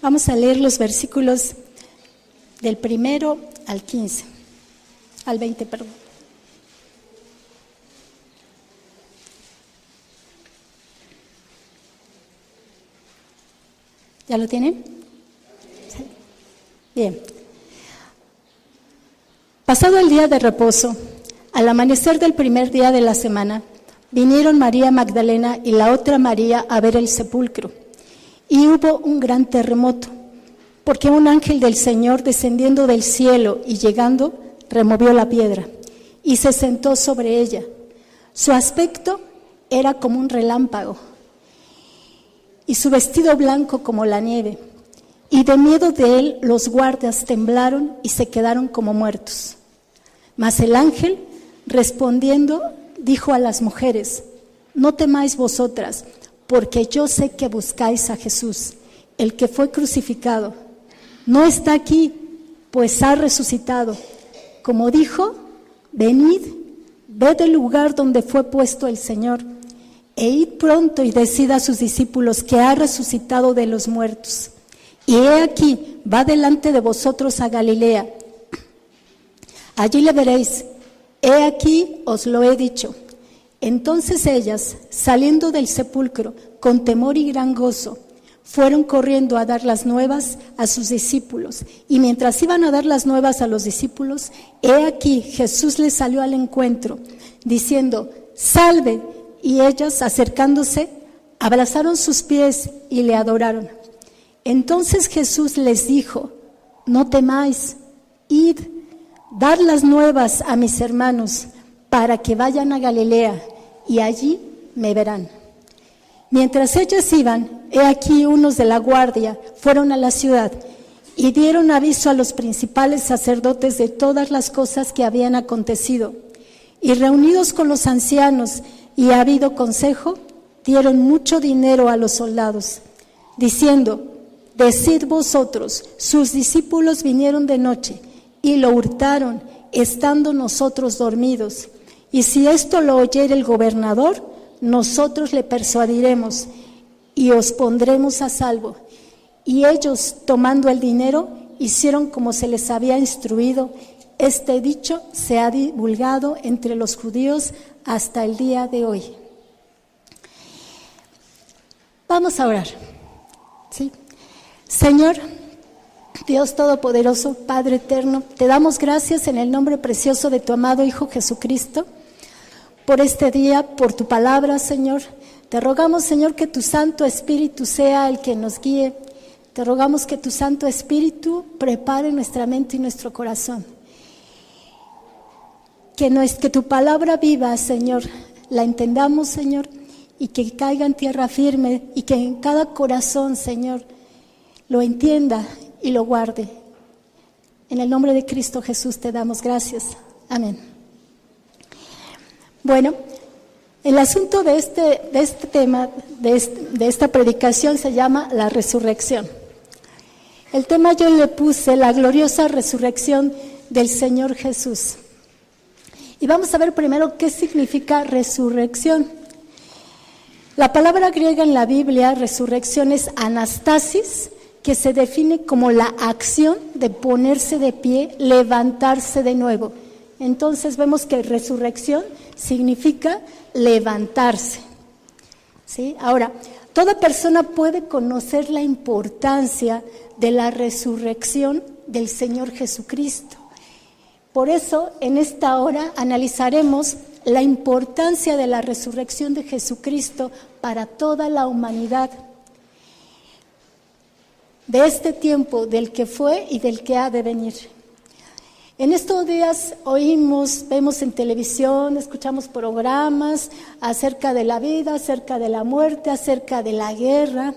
Vamos a leer los versículos del 1 al 15, al 20, perdón. ¿Ya lo tienen? ¿Sí? Bien. Pasado el día de reposo, al amanecer del primer día de la semana, vinieron María Magdalena y la otra María a ver el sepulcro. Y hubo un gran terremoto, porque un ángel del Señor descendiendo del cielo y llegando, removió la piedra y se sentó sobre ella. Su aspecto era como un relámpago y su vestido blanco como la nieve. Y de miedo de él los guardias temblaron y se quedaron como muertos. Mas el ángel, respondiendo, dijo a las mujeres: no temáis vosotras, porque yo sé que buscáis a Jesús, el que fue crucificado. No está aquí, pues ha resucitado. Como dijo, venid, ved el lugar donde fue puesto el Señor, e id pronto y decid a sus discípulos que ha resucitado de los muertos. Y he aquí, va delante de vosotros a Galilea. Allí le veréis. He aquí, os lo he dicho. Entonces ellas, saliendo del sepulcro, con temor y gran gozo, fueron corriendo a dar las nuevas a sus discípulos. Y mientras iban a dar las nuevas a los discípulos, he aquí, Jesús les salió al encuentro, diciendo: ¡salve! Y ellas, acercándose, abrazaron sus pies y le adoraron. Entonces Jesús les dijo: no temáis, id, dad las nuevas a mis hermanos, para que vayan a Galilea, y allí me verán. Mientras ellas iban, he aquí unos de la guardia fueron a la ciudad y dieron aviso a los principales sacerdotes de todas las cosas que habían acontecido. Y reunidos con los ancianos y habido consejo, dieron mucho dinero a los soldados, diciendo: decid vosotros, sus discípulos vinieron de noche y lo hurtaron, estando nosotros dormidos. Y si esto lo oyere el gobernador, nosotros le persuadiremos y os pondremos a salvo. Y ellos, tomando el dinero, hicieron como se les había instruido. Este dicho se ha divulgado entre los judíos hasta el día de hoy. Vamos a orar. ¿Sí? Señor, Dios Todopoderoso, Padre Eterno, te damos gracias en el nombre precioso de tu amado Hijo Jesucristo, por este día, por tu palabra, Señor. Te rogamos, Señor, que tu Santo Espíritu sea el que nos guíe. Te rogamos que tu Santo Espíritu prepare nuestra mente y nuestro corazón. Que tu palabra viva, Señor, la entendamos, Señor, y que caiga en tierra firme, y que en cada corazón, Señor, lo entienda y lo guarde. En el nombre de Cristo Jesús te damos gracias. Amén. Bueno, el asunto de este tema, de esta predicación, se llama la resurrección. El tema yo le puse: la gloriosa resurrección del Señor Jesús. Y vamos a ver primero qué significa resurrección. La palabra griega en la Biblia, resurrección, es anastasis, que se define como la acción de ponerse de pie, levantarse de nuevo. Entonces vemos que resurrección significa levantarse. ¿Sí? Ahora, toda persona puede conocer la importancia de la resurrección del Señor Jesucristo. Por eso, en esta hora analizaremos la importancia de la resurrección de Jesucristo para toda la humanidad, de este tiempo, del que fue y del que ha de venir. En estos días oímos, vemos en televisión, escuchamos programas acerca de la vida, acerca de la muerte, acerca de la guerra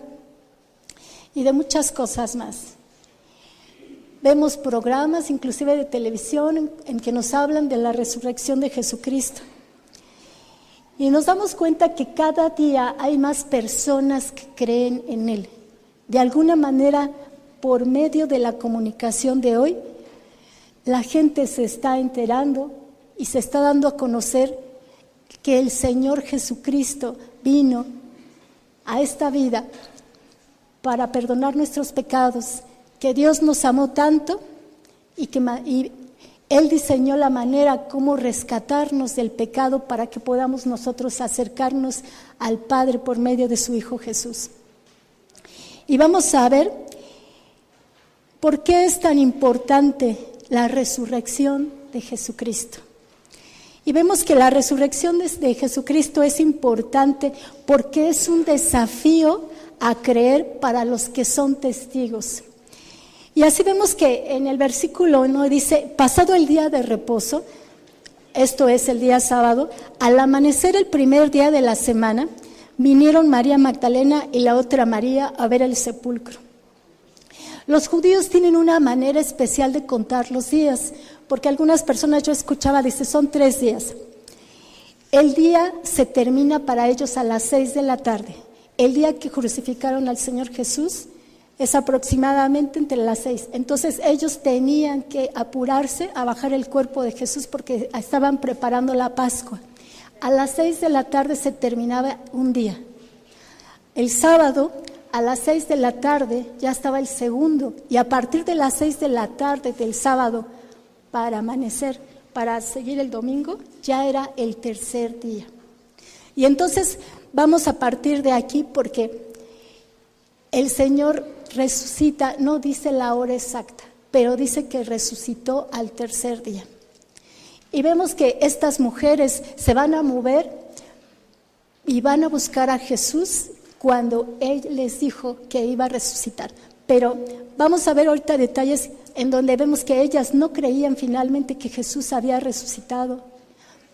y de muchas cosas más. Vemos programas, inclusive de televisión, en que nos hablan de la resurrección de Jesucristo. Y nos damos cuenta que cada día hay más personas que creen en Él. De alguna manera, por medio de la comunicación de hoy, la gente se está enterando y se está dando a conocer que el Señor Jesucristo vino a esta vida para perdonar nuestros pecados, que Dios nos amó tanto y Él diseñó la manera como rescatarnos del pecado para que podamos nosotros acercarnos al Padre por medio de su Hijo Jesús. Y vamos a ver por qué es tan importante la resurrección de Jesucristo. Y vemos que la resurrección de Jesucristo es importante porque es un desafío a creer para los que son testigos. Y así vemos que en el versículo 1 dice, pasado el día de reposo, esto es el día sábado, al amanecer el primer día de la semana, vinieron María Magdalena y la otra María a ver el sepulcro. Los judíos tienen una manera especial de contar los días, porque algunas personas yo escuchaba, dice, son 3 días. El día se termina para ellos a las 6 de la tarde. El día que crucificaron al Señor Jesús es aproximadamente entre las 6. Entonces ellos tenían que apurarse a bajar el cuerpo de Jesús porque estaban preparando la Pascua. A las 6 de la tarde se terminaba un día. El sábado, a las 6 de la tarde, ya estaba el segundo. Y a partir de las 6 de la tarde del sábado, para amanecer, para seguir el domingo, ya era el tercer día. Y entonces vamos a partir de aquí porque el Señor resucita, no dice la hora exacta, pero dice que resucitó al tercer día. Y vemos que estas mujeres se van a mover y van a buscar a Jesús cuando Él les dijo que iba a resucitar. Pero vamos a ver ahorita detalles en donde vemos que ellas no creían finalmente que Jesús había resucitado,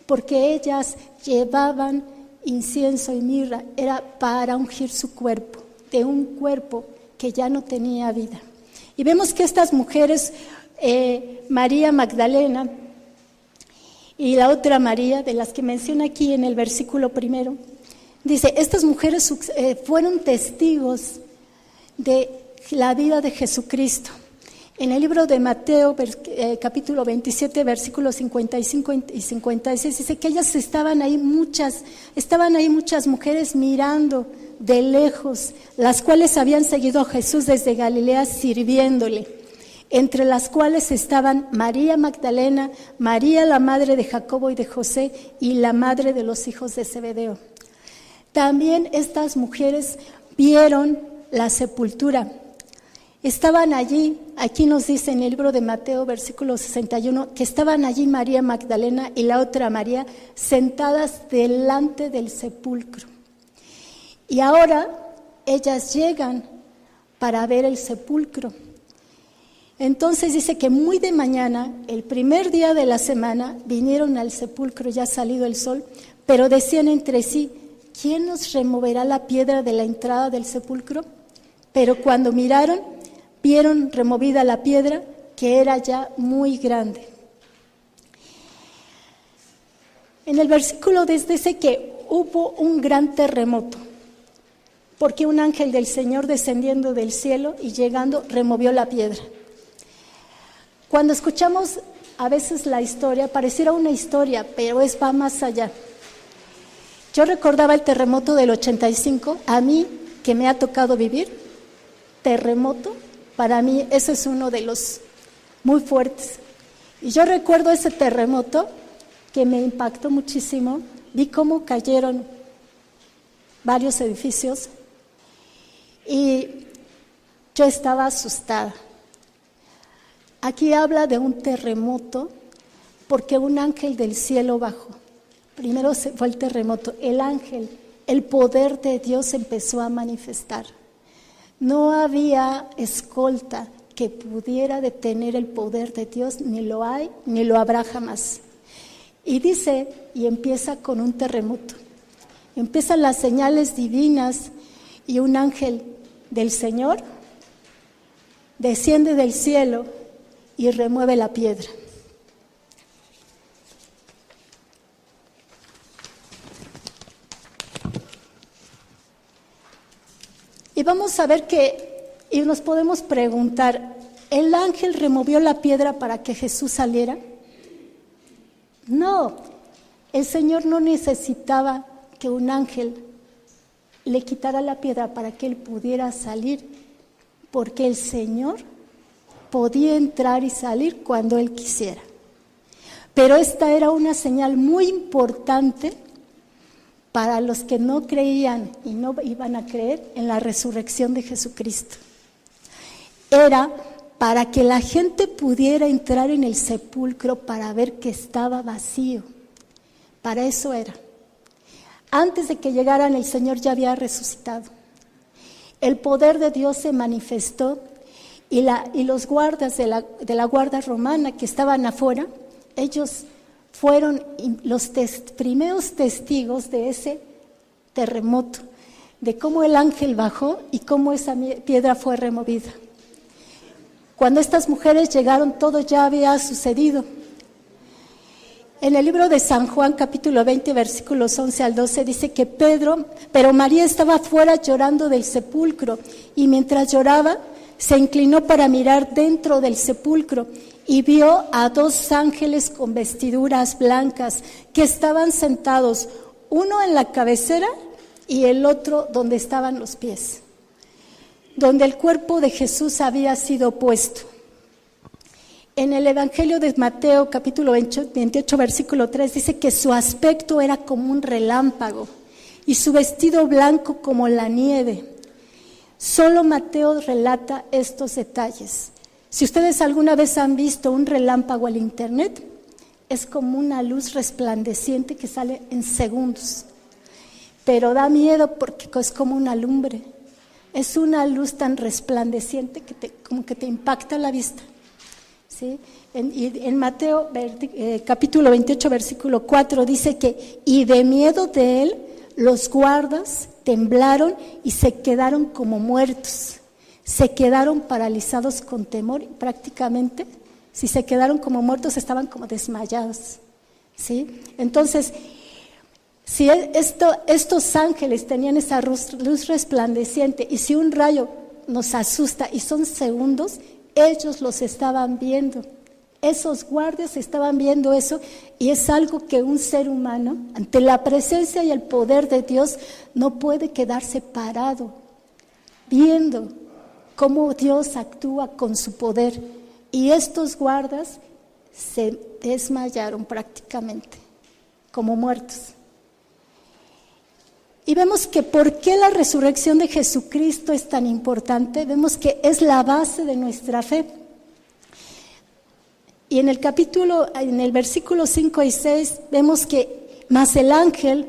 porque ellas llevaban incienso y mirra, era para ungir su cuerpo, de un cuerpo que ya no tenía vida. Y vemos que estas mujeres, María Magdalena y la otra María, de las que menciona aquí en el versículo 1, dice, estas mujeres fueron testigos de la vida de Jesucristo. En el libro de Mateo, capítulo 27, versículos 55 y 56, dice que ellas estaban ahí muchas mujeres mirando de lejos, las cuales habían seguido a Jesús desde Galilea sirviéndole, entre las cuales estaban María Magdalena, María la madre de Jacobo y de José y la madre de los hijos de Zebedeo. También estas mujeres vieron la sepultura. Estaban allí, aquí nos dice en el libro de Mateo, versículo 61, que estaban allí María Magdalena y la otra María sentadas delante del sepulcro. Y ahora ellas llegan para ver el sepulcro. Entonces dice que muy de mañana, el primer día de la semana, vinieron al sepulcro ya salido el sol, pero decían entre sí, ¿quién nos removerá la piedra de la entrada del sepulcro? Pero cuando miraron, vieron removida la piedra, que era ya muy grande. En el versículo dice que hubo un gran terremoto, porque un ángel del Señor descendiendo del cielo y llegando removió la piedra. Cuando escuchamos a veces la historia, pareciera una historia, pero va más allá. Yo recordaba el terremoto del 85, a mí que me ha tocado vivir, terremoto, para mí ese es uno de los muy fuertes. Y yo recuerdo ese terremoto que me impactó muchísimo, vi cómo cayeron varios edificios y yo estaba asustada. Aquí habla de un terremoto porque un ángel del cielo bajó. Primero fue el terremoto, el ángel, el poder de Dios empezó a manifestar. No había escolta que pudiera detener el poder de Dios, ni lo hay, ni lo habrá jamás. Y dice, y empieza con un terremoto. Empiezan las señales divinas y un ángel del Señor desciende del cielo y remueve la piedra. Y vamos a ver y nos podemos preguntar, ¿el ángel removió la piedra para que Jesús saliera? No, el Señor no necesitaba que un ángel le quitara la piedra para que Él pudiera salir porque el Señor podía entrar y salir cuando Él quisiera. Pero esta era una señal muy importante para los que no creían y no iban a creer en la resurrección de Jesucristo. Era para que la gente pudiera entrar en el sepulcro para ver que estaba vacío. Para eso era. Antes de que llegaran, el Señor ya había resucitado. El poder de Dios se manifestó y los guardas de la guardia romana que estaban afuera, ellos fueron los primeros testigos de ese terremoto, de cómo el ángel bajó y cómo esa piedra fue removida. Cuando estas mujeres llegaron, todo ya había sucedido. En el libro de San Juan, capítulo 20, versículos 11 al 12, dice que pero María estaba afuera llorando del sepulcro, y mientras lloraba, se inclinó para mirar dentro del sepulcro, y vio a 2 ángeles con vestiduras blancas que estaban sentados, uno en la cabecera y el otro donde estaban los pies, donde el cuerpo de Jesús había sido puesto. En el Evangelio de Mateo, capítulo 28, versículo 3, dice que su aspecto era como un relámpago y su vestido blanco como la nieve. Solo Mateo relata estos detalles. Si ustedes alguna vez han visto un relámpago en internet, es como una luz resplandeciente que sale en segundos. Pero da miedo porque es como una lumbre. Es una luz tan resplandeciente que como que te impacta la vista. ¿Sí? En Mateo capítulo 28, versículo 4 dice que, y de miedo de él, los guardas temblaron y se quedaron como muertos. Se quedaron paralizados con temor y prácticamente, si se quedaron como muertos, estaban como desmayados. ¿Sí? Entonces, si estos ángeles tenían esa luz resplandeciente, y si un rayo nos asusta y son segundos, ellos los estaban viendo. Esos guardias estaban viendo eso, y es algo que un ser humano, ante la presencia y el poder de Dios, no puede quedarse parado, viendo cómo Dios actúa con su poder. Y estos guardas se desmayaron prácticamente, como muertos. Y vemos que ¿por qué la resurrección de Jesucristo es tan importante? Vemos que es la base de nuestra fe. Y en el versículo 5 y 6, vemos que, mas el ángel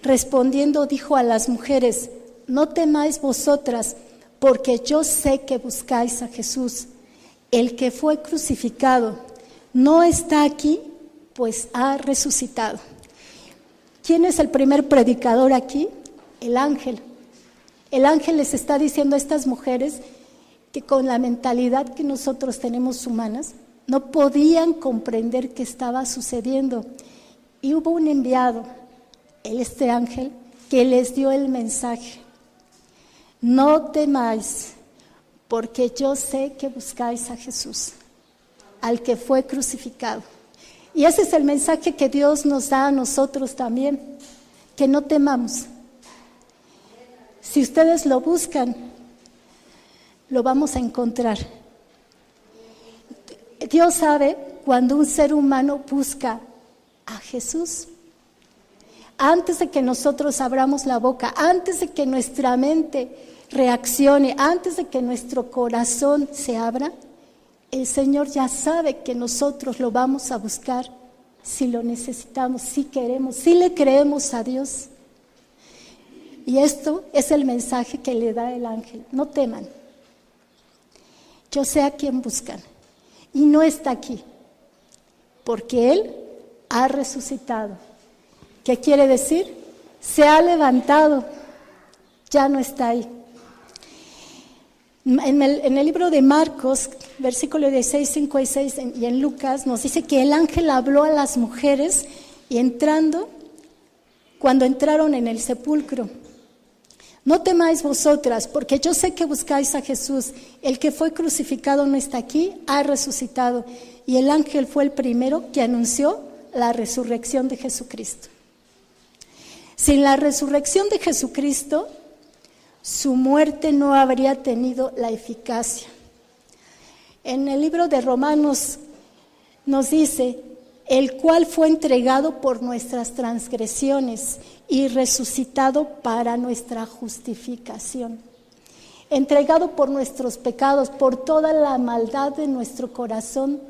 respondiendo dijo a las mujeres: no temáis vosotras, porque yo sé que buscáis a Jesús, el que fue crucificado. No está aquí, pues ha resucitado. ¿Quién es el primer predicador aquí? El ángel. El ángel les está diciendo a estas mujeres que con la mentalidad que nosotros tenemos humanas, no podían comprender qué estaba sucediendo. Y hubo un enviado, este ángel, que les dio el mensaje: no temáis, porque yo sé que buscáis a Jesús, al que fue crucificado. Y ese es el mensaje que Dios nos da a nosotros también, que no temamos. Si ustedes lo buscan, lo vamos a encontrar. Dios sabe cuando un ser humano busca a Jesús. Antes de que nosotros abramos la boca, antes de que nuestra mente reaccione, antes de que nuestro corazón se abra, el Señor ya sabe que nosotros lo vamos a buscar si lo necesitamos, si queremos, si le creemos a Dios. Y esto es el mensaje que le da el ángel: no teman, yo sé a quién buscan, y no está aquí, porque Él ha resucitado. ¿Qué quiere decir? Se ha levantado, ya no está ahí. En el libro de Marcos, versículo 16, 5 y 6, y en Lucas, nos dice que el ángel habló a las mujeres y cuando entraron en el sepulcro: no temáis vosotras, porque yo sé que buscáis a Jesús, el que fue crucificado no está aquí, ha resucitado. Y el ángel fue el primero que anunció la resurrección de Jesucristo. Sin la resurrección de Jesucristo, su muerte no habría tenido la eficacia. En el libro de Romanos nos dice, el cual fue entregado por nuestras transgresiones y resucitado para nuestra justificación. Entregado por nuestros pecados, por toda la maldad de nuestro corazón,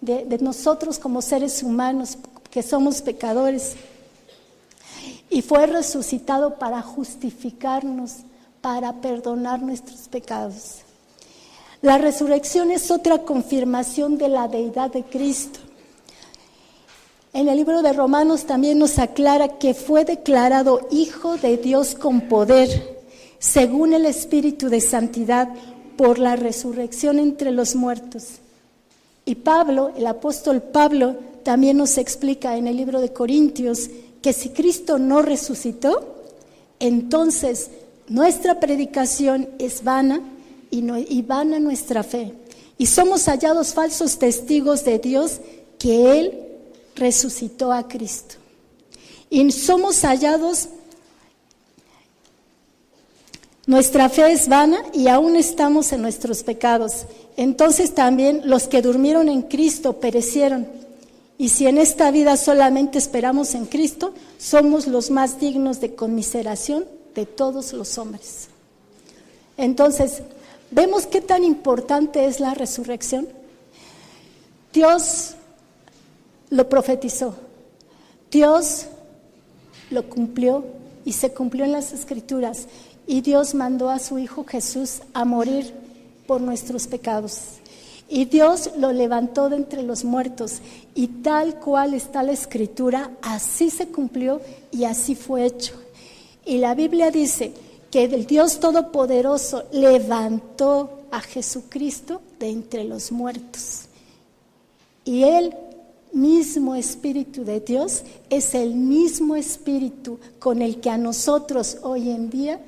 de nosotros como seres humanos, que somos pecadores. Y fue resucitado para justificarnos, para perdonar nuestros pecados. La resurrección es otra confirmación de la deidad de Cristo. En el libro de Romanos también nos aclara que fue declarado Hijo de Dios con poder, según el Espíritu de Santidad, por la resurrección entre los muertos. Y Pablo, el apóstol Pablo, también nos explica en el libro de Corintios que si Cristo no resucitó, entonces nuestra predicación es vana y vana nuestra fe. Y somos hallados falsos testigos de Dios que Él resucitó a Cristo. Y somos hallados, nuestra fe es vana y aún estamos en nuestros pecados. Entonces también los que durmieron en Cristo perecieron. Y si en esta vida solamente esperamos en Cristo, somos los más dignos de conmiseración de todos los hombres. Entonces, ¿vemos qué tan importante es la resurrección? Dios lo profetizó, Dios lo cumplió y se cumplió en las Escrituras. Y Dios mandó a su Hijo Jesús a morir por nuestros pecados. Y Dios lo levantó de entre los muertos. Y tal cual está la Escritura, así se cumplió y así fue hecho. Y la Biblia dice que el Dios Todopoderoso levantó a Jesucristo de entre los muertos. Y el mismo Espíritu de Dios es el mismo Espíritu con el que a nosotros hoy en día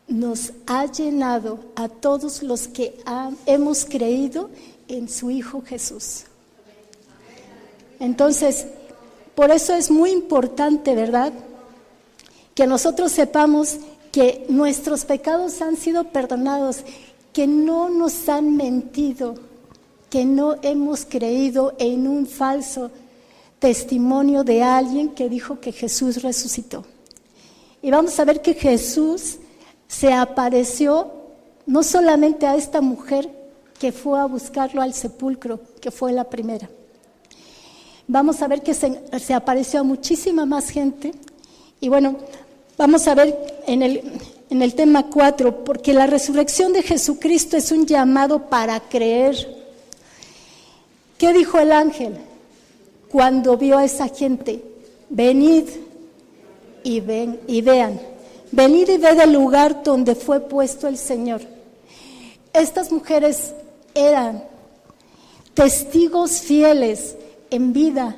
nos ha llenado a todos los que hemos creído en su Hijo Jesús. Entonces, por eso es muy importante, ¿verdad?, que nosotros sepamos que nuestros pecados han sido perdonados, que no nos han mentido, que no hemos creído en un falso testimonio de alguien que dijo que Jesús resucitó. Y vamos a ver que Jesús se apareció no solamente a esta mujer que fue a buscarlo al sepulcro, que fue la primera. Vamos a ver que se apareció a muchísima más gente. Y bueno, vamos a ver en el tema 4, porque la resurrección de Jesucristo es un llamado para creer. ¿Qué dijo el ángel cuando vio a esa gente? Venid y vean. Venid y ved el lugar donde fue puesto el Señor. Estas mujeres eran testigos fieles en vida,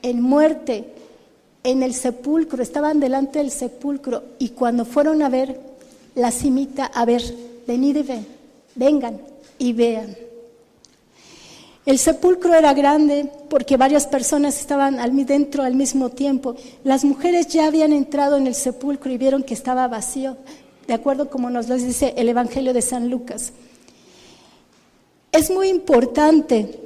en muerte, en el sepulcro. Estaban delante del sepulcro y cuando fueron a ver, las imita a ver. Venid y vengan y vean. El sepulcro era grande porque varias personas estaban dentro al mismo tiempo. Las mujeres ya habían entrado en el sepulcro y vieron que estaba vacío, de acuerdo como nos lo dice el Evangelio de San Lucas. Es muy importante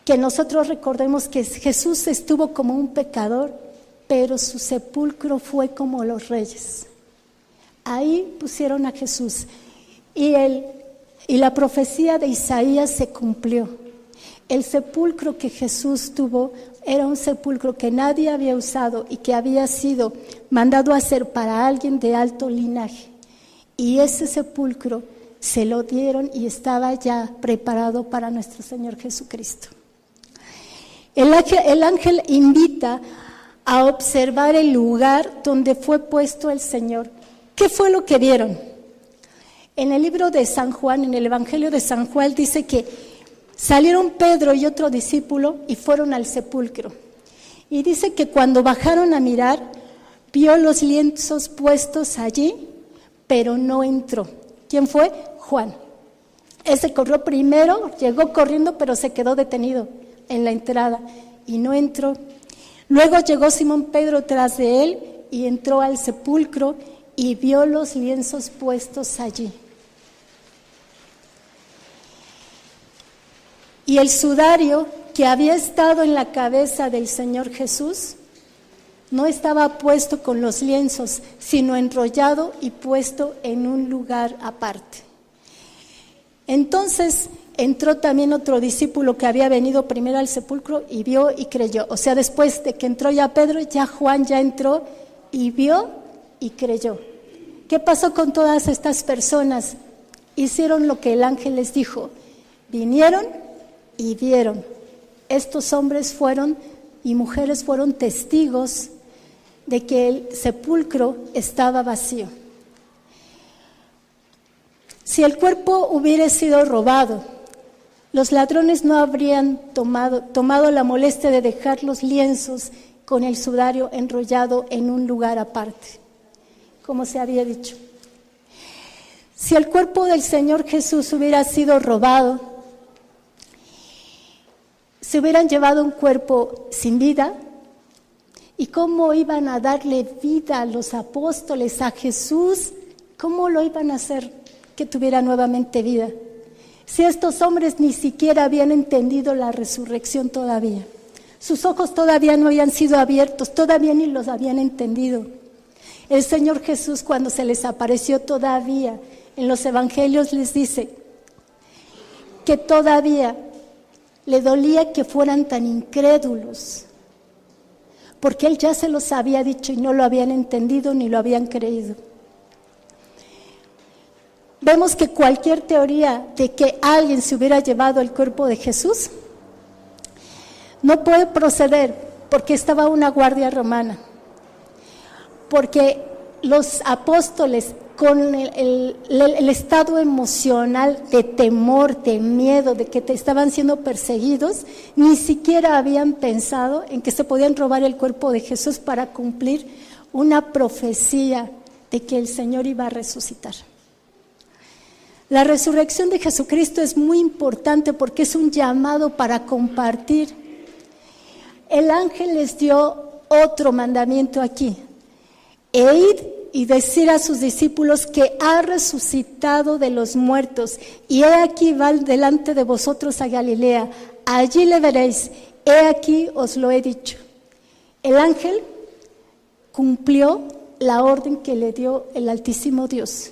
que nosotros recordemos que Jesús estuvo como un pecador, pero su sepulcro fue como los reyes. Ahí pusieron a Jesús y la profecía de Isaías se cumplió. El sepulcro que Jesús tuvo era un sepulcro que nadie había usado y que había sido mandado a hacer para alguien de alto linaje. Y ese sepulcro se lo dieron y estaba ya preparado para nuestro Señor Jesucristo. El ángel invita a observar el lugar donde fue puesto el Señor. ¿Qué fue lo que vieron? En el libro de San Juan, en el Evangelio de San Juan, dice que salieron Pedro y otro discípulo y fueron al sepulcro. Y dice que cuando bajaron a mirar, vio los lienzos puestos allí, pero no entró. ¿Quién fue? Juan. Ese corrió primero, llegó corriendo, pero se quedó detenido en la entrada y no entró. Luego llegó Simón Pedro tras de él y entró al sepulcro y vio los lienzos puestos allí. Y el sudario que había estado en la cabeza del Señor Jesús no estaba puesto con los lienzos, sino enrollado y puesto en un lugar aparte. Entonces entró también otro discípulo que había venido primero al sepulcro y vio y creyó. O sea, después de que entró ya Pedro, ya Juan ya entró y vio y creyó. ¿Qué pasó con todas estas personas? Hicieron lo que el ángel les dijo. Vinieron y vieron. Estos hombres y mujeres fueron testigos de que el sepulcro estaba vacío. Si el cuerpo hubiera sido robado, los ladrones no habrían tomado la molestia de dejar los lienzos con el sudario enrollado en un lugar aparte, como se había dicho. Si el cuerpo del Señor Jesús hubiera sido robado, se hubieran llevado un cuerpo sin vida. ¿Y cómo iban a darle vida a los apóstoles, a Jesús? ¿Cómo lo iban a hacer que tuviera nuevamente vida? Si estos hombres ni siquiera habían entendido la resurrección todavía. Sus ojos todavía no habían sido abiertos, todavía ni los habían entendido. El Señor Jesús, cuando se les apareció todavía en los evangelios, les dice que todavía le dolía que fueran tan incrédulos, porque Él ya se los había dicho y no lo habían entendido ni lo habían creído. Vemos que cualquier teoría de que alguien se hubiera llevado el cuerpo de Jesús no puede proceder, porque estaba una guardia romana, porque los apóstoles, con el estado emocional de temor, de miedo, de que estaban siendo perseguidos, ni siquiera habían pensado en que se podían robar el cuerpo de Jesús para cumplir una profecía de que el Señor iba a resucitar. La resurrección de Jesucristo es muy importante porque es un llamado para compartir. El ángel les dio otro mandamiento aquí: e id y decir a sus discípulos que ha resucitado de los muertos, y he aquí va delante de vosotros a Galilea, allí le veréis, he aquí os lo he dicho. El ángel cumplió la orden que le dio el Altísimo Dios.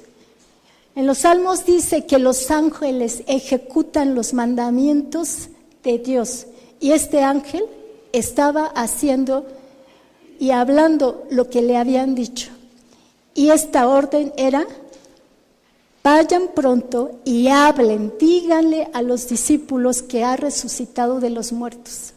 En los Salmos dice que los ángeles ejecutan los mandamientos de Dios, y este ángel estaba haciendo y hablando lo que le habían dicho. Y esta orden era: vayan pronto y hablen, díganle a los discípulos que ha resucitado de los muertos.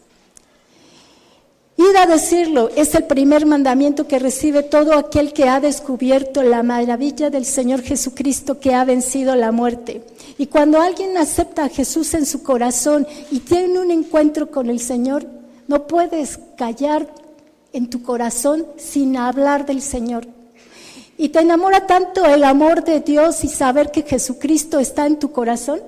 Id a decirlo, es el primer mandamiento que recibe todo aquel que ha descubierto la maravilla del Señor Jesucristo, que ha vencido la muerte. Y cuando alguien acepta a Jesús en su corazón y tiene un encuentro con el Señor, no puedes callar en tu corazón sin hablar del Señor. Y te enamora tanto el amor de Dios y saber que Jesucristo está en tu corazón,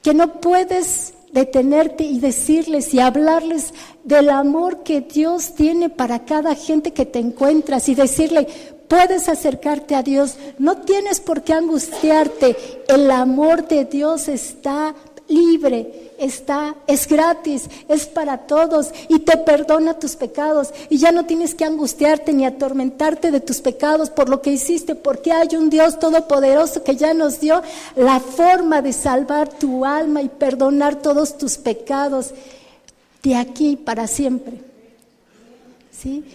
que no puedes detenerte y decirles y hablarles del amor que Dios tiene para cada gente que te encuentras, y decirle: puedes acercarte a Dios, no tienes por qué angustiarte, el amor de Dios está libre, es gratis, es para todos y te perdona tus pecados, y ya no tienes que angustiarte ni atormentarte de tus pecados por lo que hiciste, porque hay un Dios todopoderoso que ya nos dio la forma de salvar tu alma y perdonar todos tus pecados de aquí para siempre. ¿Sí?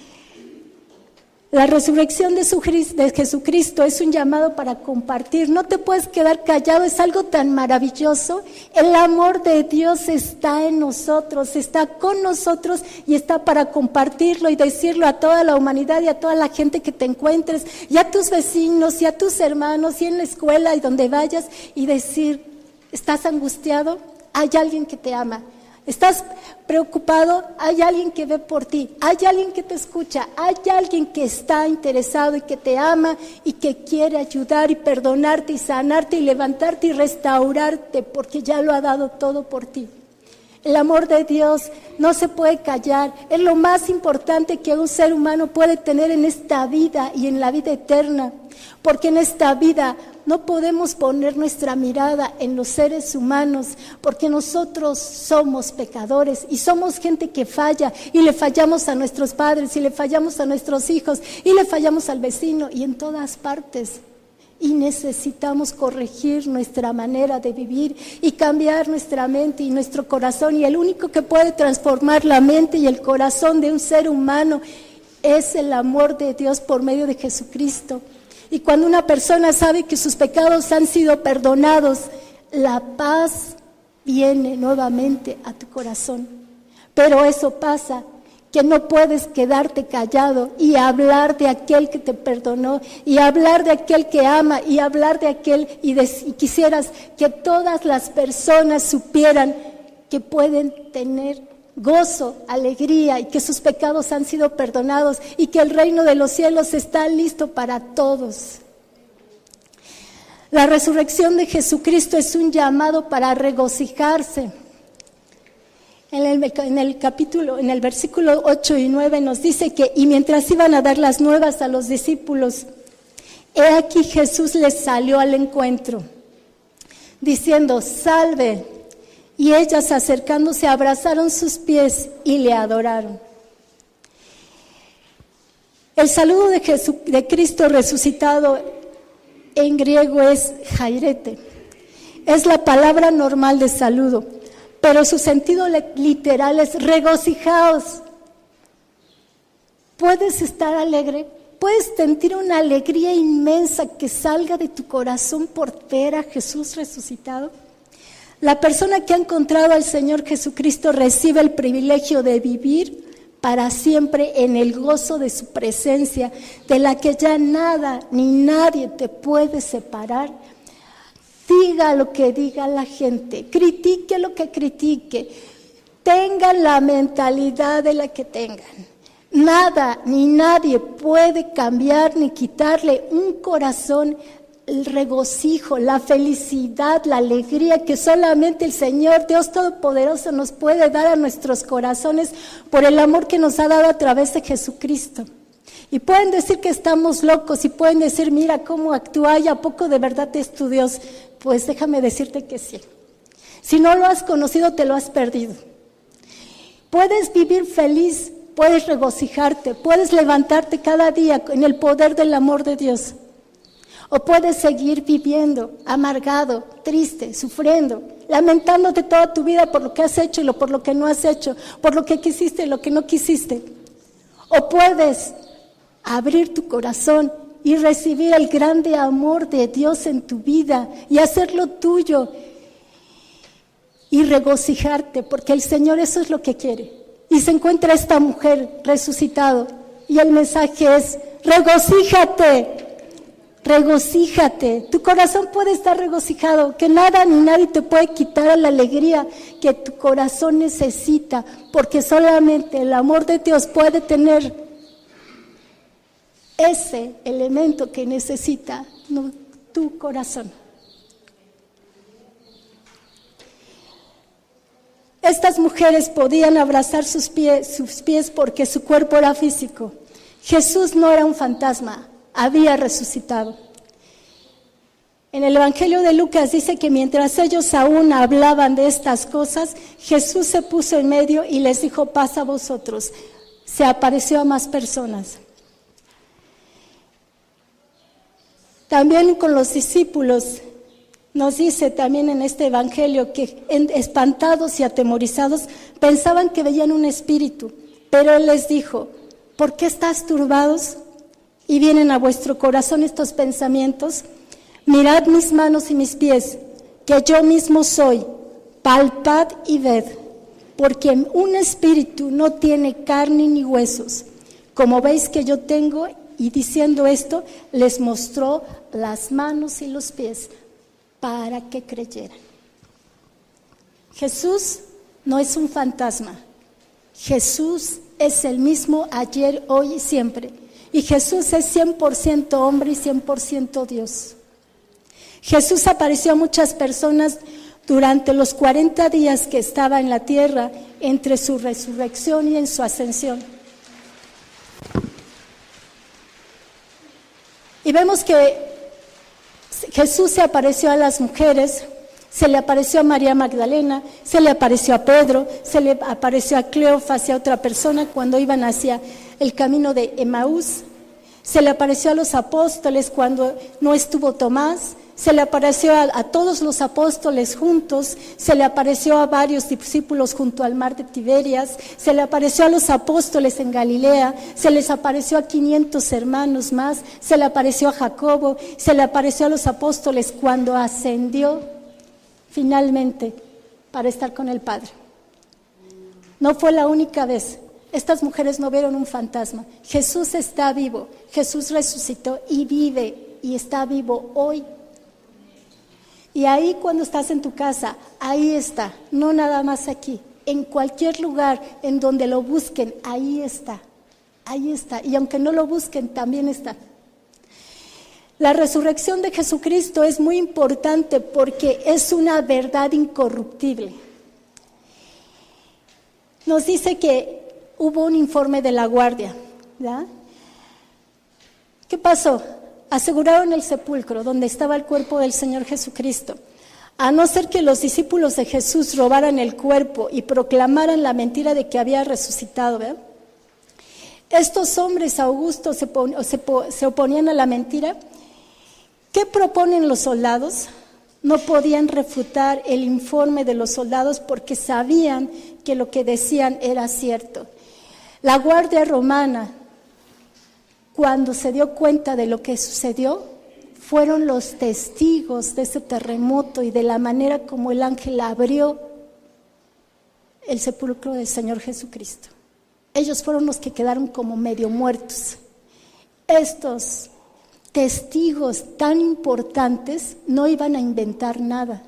La resurrección de Jesucristo es un llamado para compartir. No te puedes quedar callado, es algo tan maravilloso. El amor de Dios está en nosotros, está con nosotros y está para compartirlo y decirlo a toda la humanidad y a toda la gente que te encuentres, y a tus vecinos y a tus hermanos y en la escuela y donde vayas, y decir: ¿estás angustiado? Hay alguien que te ama. ¿Estás preocupado? Hay alguien que ve por ti, hay alguien que te escucha, hay alguien que está interesado y que te ama y que quiere ayudar y perdonarte y sanarte y levantarte y restaurarte, porque ya lo ha dado todo por ti. El amor de Dios no se puede callar, es lo más importante que un ser humano puede tener en esta vida y en la vida eterna. Porque en esta vida no podemos poner nuestra mirada en los seres humanos, porque nosotros somos pecadores y somos gente que falla, y le fallamos a nuestros padres, y le fallamos a nuestros hijos, y le fallamos al vecino, y en todas partes. Y necesitamos corregir nuestra manera de vivir y cambiar nuestra mente y nuestro corazón. Y el único que puede transformar la mente y el corazón de un ser humano es el amor de Dios por medio de Jesucristo. Y cuando una persona sabe que sus pecados han sido perdonados, la paz viene nuevamente a tu corazón. Pero eso pasa, que no puedes quedarte callado y hablar de aquel que te perdonó, y hablar de aquel que ama, y hablar de aquel, y quisieras que todas las personas supieran que pueden tener gozo, alegría, y que sus pecados han sido perdonados, y que el reino de los cielos está listo para todos. La resurrección de Jesucristo es un llamado para regocijarse. En el versículo 8 y 9 nos dice que, y mientras iban a dar las nuevas a los discípulos, he aquí Jesús les salió al encuentro, diciendo, salve. Y ellas, acercándose, abrazaron sus pies y le adoraron. El saludo de Cristo resucitado en griego es jairete. Es la palabra normal de saludo, pero su sentido literal es regocijaos. ¿Puedes estar alegre? ¿Puedes sentir una alegría inmensa que salga de tu corazón por ver a Jesús resucitado? La persona que ha encontrado al Señor Jesucristo recibe el privilegio de vivir para siempre en el gozo de su presencia, de la que ya nada ni nadie te puede separar. Diga lo que diga la gente, critique lo que critique, tengan la mentalidad de la que tengan. Nada ni nadie puede cambiar ni quitarle un corazón, el regocijo, la felicidad, la alegría que solamente el Señor Dios Todopoderoso nos puede dar a nuestros corazones por el amor que nos ha dado a través de Jesucristo. Y pueden decir que estamos locos, y pueden decir, mira cómo actúa, y a poco de verdad es tu Dios. Pues déjame decirte que sí. Si no lo has conocido, te lo has perdido. Puedes vivir feliz, puedes regocijarte, puedes levantarte cada día en el poder del amor de Dios. O puedes seguir viviendo amargado, triste, sufriendo, lamentándote toda tu vida por lo que has hecho y por lo que no has hecho, por lo que quisiste y lo que no quisiste. O puedes abrir tu corazón y recibir el grande amor de Dios en tu vida y hacerlo tuyo y regocijarte, porque el Señor eso es lo que quiere. Y se encuentra esta mujer resucitado y el mensaje es, regocíjate. Regocíjate, tu corazón puede estar regocijado, que nada ni nadie te puede quitar la alegría que tu corazón necesita, porque solamente el amor de Dios puede tener ese elemento que necesita tu corazón. Estas mujeres podían abrazar sus pies porque su cuerpo era físico. Jesús no era un fantasma, había resucitado. En el Evangelio de Lucas dice que mientras ellos aún hablaban de estas cosas, Jesús se puso en medio y les dijo, paz a vosotros. Se apareció a más personas. También con los discípulos, nos dice también en este Evangelio que espantados y atemorizados pensaban que veían un espíritu, pero Él les dijo, ¿por qué estás turbados? Y vienen a vuestro corazón estos pensamientos. Mirad mis manos y mis pies, que yo mismo soy, palpad y ved, porque un espíritu no tiene carne ni huesos, como veis que yo tengo. Y diciendo esto, les mostró las manos y los pies para que creyeran. Jesús no es un fantasma. Jesús es el mismo ayer, hoy y siempre. Y Jesús es 100% hombre y 100% Dios. Jesús apareció a muchas personas durante los 40 días que estaba en la tierra, entre su resurrección y en su ascensión. Y vemos que Jesús se apareció a las mujeres, se le apareció a María Magdalena, se le apareció a Pedro, se le apareció a Cleofas y a otra persona cuando iban hacia el camino de Emaús, se le apareció a los apóstoles cuando no estuvo Tomás, se le apareció a todos los apóstoles juntos, se le apareció a varios discípulos junto al mar de Tiberias, se le apareció a los apóstoles en Galilea, se les apareció a 500 hermanos más, se le apareció a Jacobo, se le apareció a los apóstoles cuando ascendió finalmente para estar con el Padre. No fue la única vez. Estas mujeres no vieron un fantasma. Jesús está vivo, Jesús resucitó y vive y está vivo hoy. Y ahí cuando estás en tu casa, ahí está, no nada más aquí, en cualquier lugar en donde lo busquen, ahí está, y aunque no lo busquen, también está. La resurrección de Jesucristo es muy importante porque es una verdad incorruptible. Nos dice que hubo un informe de la guardia, ¿verdad? ¿Qué pasó? Aseguraron el sepulcro donde estaba el cuerpo del Señor Jesucristo. A no ser que los discípulos de Jesús robaran el cuerpo y proclamaran la mentira de que había resucitado, ¿verdad? Estos hombres augustos se oponían a la mentira. ¿Qué proponen los soldados? No podían refutar el informe de los soldados porque sabían que lo que decían era cierto. La guardia romana, cuando se dio cuenta de lo que sucedió, fueron los testigos de ese terremoto y de la manera como el ángel abrió el sepulcro del Señor Jesucristo. Ellos fueron los que quedaron como medio muertos. Estos testigos tan importantes no iban a inventar nada.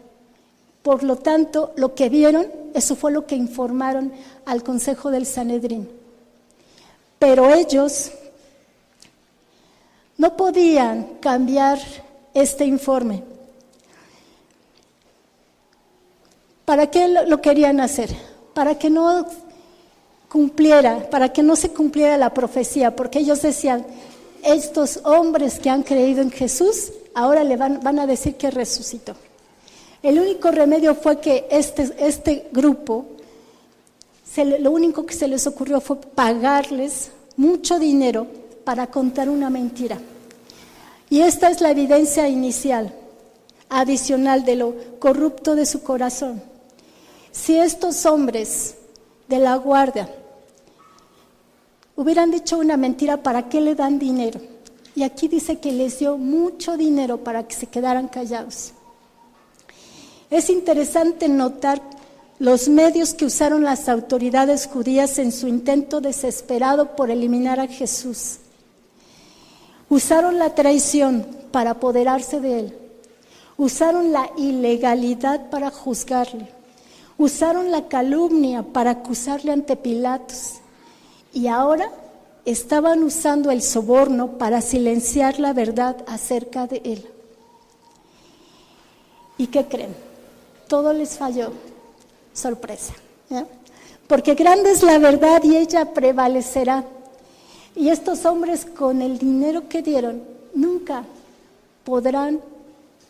Por lo tanto, lo que vieron, eso fue lo que informaron al Consejo del Sanedrín. Pero ellos no podían cambiar este informe. ¿Para qué lo querían hacer? Para que no se cumpliera la profecía, porque ellos decían, estos hombres que han creído en Jesús, ahora le van a decir que resucitó. El único remedio fue que este grupo, lo único que se les ocurrió fue pagarles mucho dinero para contar una mentira. Y esta es la evidencia inicial, adicional de lo corrupto de su corazón. Si estos hombres de la guardia hubieran dicho una mentira, ¿para qué le dan dinero? Y aquí dice que les dio mucho dinero para que se quedaran callados. Es interesante notar los medios que usaron las autoridades judías en su intento desesperado por eliminar a Jesús. Usaron la traición para apoderarse de él. Usaron la ilegalidad para juzgarle. Usaron la calumnia para acusarle ante Pilatos. Y ahora estaban usando el soborno para silenciar la verdad acerca de él. ¿Y qué creen? Todo les falló. Sorpresa, ¿ya? Porque grande es la verdad y ella prevalecerá. Y estos hombres, con el dinero que dieron, nunca podrán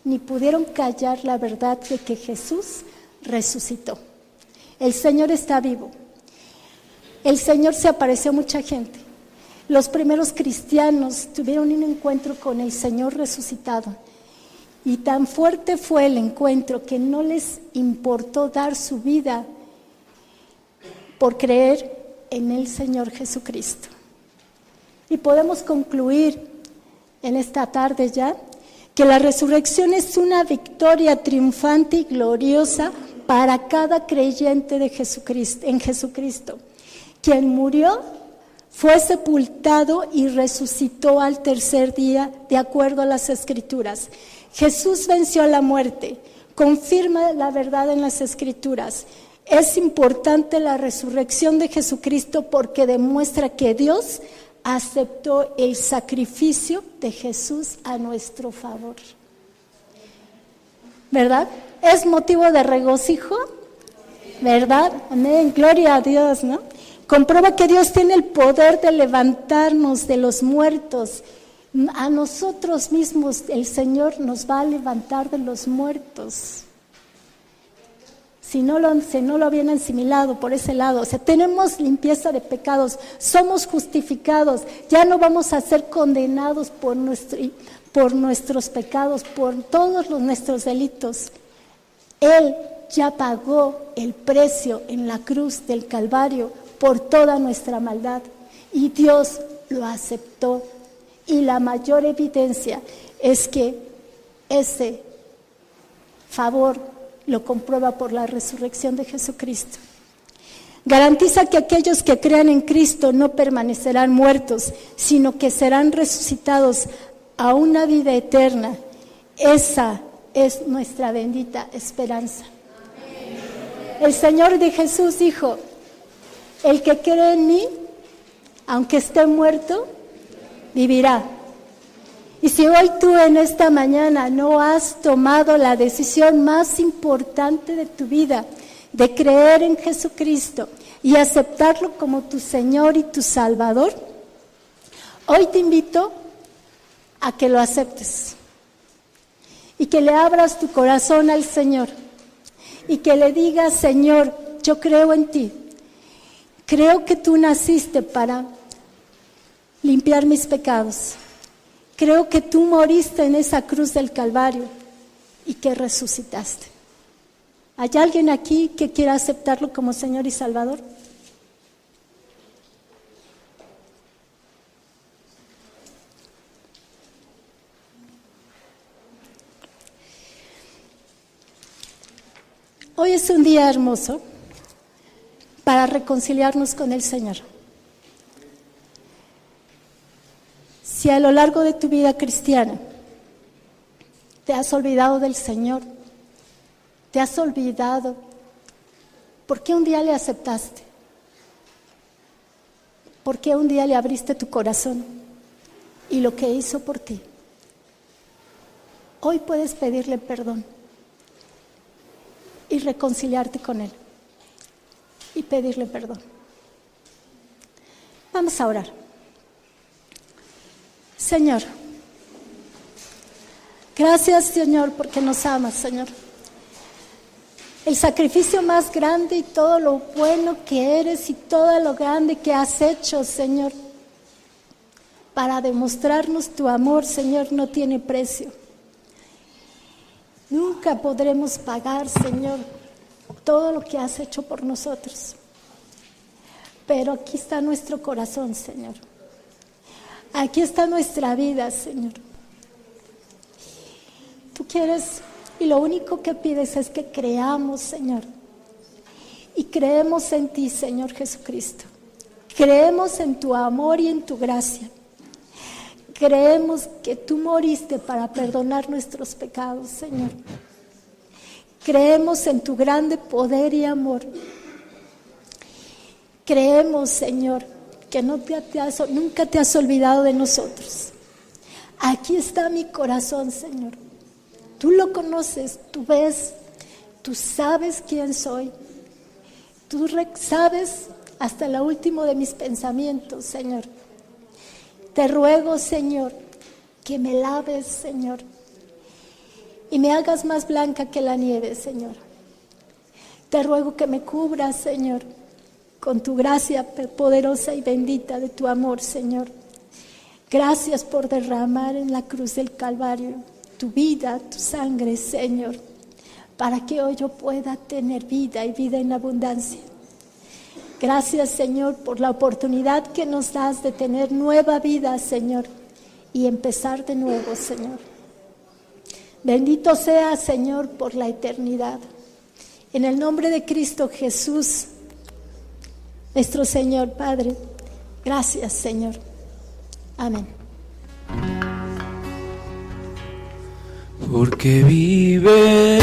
ni pudieron callar la verdad de que Jesús resucitó. El Señor está vivo. El Señor se apareció a mucha gente. Los primeros cristianos tuvieron un encuentro con el Señor resucitado. Y tan fuerte fue el encuentro que no les importó dar su vida por creer en el Señor Jesucristo. Y podemos concluir en esta tarde ya que la resurrección es una victoria triunfante y gloriosa para cada creyente de Jesucristo, en Jesucristo, quien murió, fue sepultado y resucitó al tercer día de acuerdo a las Escrituras. Jesús venció a la muerte, confirma la verdad en las Escrituras. Es importante la resurrección de Jesucristo porque demuestra que Dios aceptó el sacrificio de Jesús a nuestro favor. ¿Verdad? ¿Es motivo de regocijo? ¿Verdad? Amén, gloria a Dios, ¿no? Comprueba que Dios tiene el poder de levantarnos de los muertos A nosotros mismos el Señor nos va a levantar de los muertos. Si no lo habían asimilado por ese lado, o sea, tenemos limpieza de pecados, somos justificados, ya no vamos a ser condenados por nuestros pecados, por todos nuestros delitos. Él ya pagó el precio en la cruz del Calvario por toda nuestra maldad y Dios lo aceptó. Y la mayor evidencia es que ese favor lo comprueba por la resurrección de Jesucristo. Garantiza que aquellos que crean en Cristo no permanecerán muertos, sino que serán resucitados a una vida eterna. Esa es nuestra bendita esperanza. El Señor de Jesús dijo: el que cree en mí, aunque esté muerto, vivirá. Y si hoy tú en esta mañana no has tomado la decisión más importante de tu vida, de creer en Jesucristo y aceptarlo como tu Señor y tu Salvador, hoy te invito a que lo aceptes y que le abras tu corazón al Señor y que le digas: Señor, yo creo en ti, creo que tú naciste para limpiar mis pecados. Creo que tú moriste en esa cruz del Calvario y que resucitaste. ¿Hay alguien aquí que quiera aceptarlo como Señor y Salvador? Hoy es un día hermoso para reconciliarnos con el Señor. Si a lo largo de tu vida cristiana te has olvidado del Señor, te has olvidado, ¿por qué un día le aceptaste? ¿Por qué un día le abriste tu corazón y lo que hizo por ti? Hoy puedes pedirle perdón y reconciliarte con Él y pedirle perdón. Vamos a orar. Señor, gracias, Señor, porque nos amas, Señor. El sacrificio más grande y todo lo bueno que eres y todo lo grande que has hecho, Señor, para demostrarnos tu amor, Señor, no tiene precio. Nunca podremos pagar, Señor, todo lo que has hecho por nosotros. Pero aquí está nuestro corazón, Señor. Aquí está nuestra vida, Señor. Tú quieres, y lo único que pides es que creamos, Señor. Y creemos en ti, Señor Jesucristo. Creemos en tu amor y en tu gracia. Creemos que tú moriste para perdonar nuestros pecados, Señor. Creemos en tu grande poder y amor. Creemos, Señor, que nunca te has olvidado de nosotros. Aquí está mi corazón, Señor. Tú lo conoces, tú ves, tú sabes quién soy. Tú sabes hasta lo último de mis pensamientos, Señor. Te ruego, Señor, que me laves, Señor, y me hagas más blanca que la nieve, Señor. Te ruego que me cubras, Señor, con tu gracia poderosa y bendita de tu amor, Señor. Gracias por derramar en la cruz del Calvario tu vida, tu sangre, Señor, para que hoy yo pueda tener vida y vida en abundancia. Gracias, Señor, por la oportunidad que nos das de tener nueva vida, Señor, y empezar de nuevo, Señor. Bendito sea, Señor, por la eternidad. En el nombre de Cristo Jesús, nuestro Señor, Padre, gracias, Señor. Amén. Porque vive